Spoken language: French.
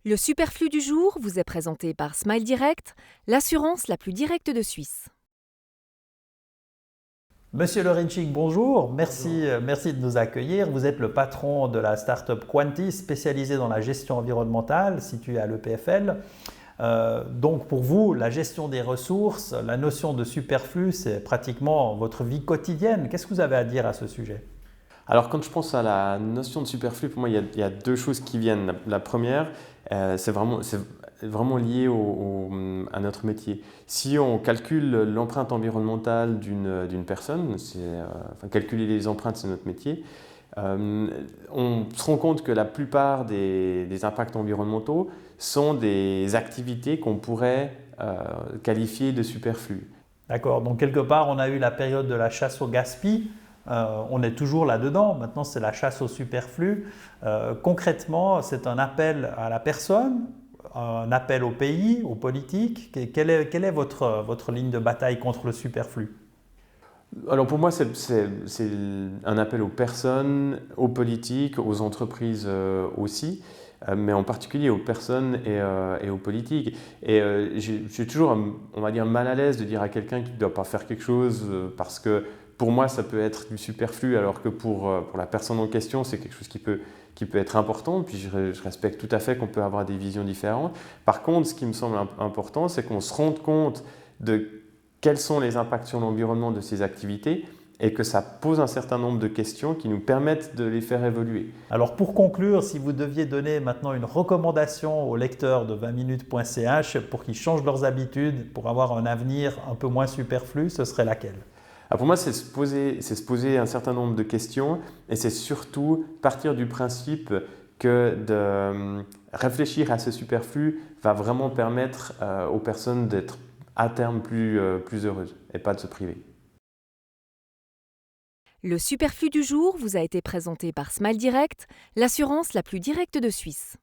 Le superflu du jour vous est présenté par Smile Direct, l'assurance la plus directe de Suisse. Monsieur Lorinchik, bonjour. Merci, Bonjour. merci de nous accueillir. Vous êtes le patron de la start-up Quantis, spécialisée dans la gestion environnementale, située à l'EPFL. Donc pour vous, la gestion des ressources, la notion de superflu, c'est pratiquement votre vie quotidienne. Qu'est-ce que vous avez à dire à ce sujet? Alors quand je pense à la notion de superflu, pour moi, il y a deux choses qui viennent. La première, c'est vraiment lié à notre métier. Si on calcule l'empreinte environnementale d'une personne, calculer les empreintes, c'est notre métier, on se rend compte que la plupart des impacts environnementaux sont des activités qu'on pourrait qualifier de superflues. D'accord, donc quelque part, on a eu la période de la chasse au gaspillage. On est toujours là-dedans. Maintenant, c'est la chasse au superflu. Concrètement, c'est un appel à la personne, un appel au pays, aux politiques. Quelle est votre ligne de bataille contre le superflu? Alors pour moi, c'est un appel aux personnes, aux politiques, aux entreprises aussi, mais en particulier aux personnes et aux politiques. Et je suis toujours, on va dire, mal à l'aise de dire à quelqu'un qu'il ne doit pas faire quelque chose parce que pour moi, ça peut être du superflu, alors que pour la personne en question, c'est quelque chose qui peut être important. Puis je respecte tout à fait qu'on peut avoir des visions différentes. Par contre, ce qui me semble important, c'est qu'on se rende compte de quels sont les impacts sur l'environnement de ces activités et que ça pose un certain nombre de questions qui nous permettent de les faire évoluer. Alors pour conclure, si vous deviez donner maintenant une recommandation aux lecteurs de 20minutes.ch pour qu'ils changent leurs habitudes, pour avoir un avenir un peu moins superflu, ce serait laquelle? Pour moi, c'est se poser un certain nombre de questions et c'est surtout partir du principe que de réfléchir à ce superflu va vraiment permettre aux personnes d'être à terme plus heureuses et pas de se priver. Le superflu du jour vous a été présenté par Smile Direct, l'assurance la plus directe de Suisse.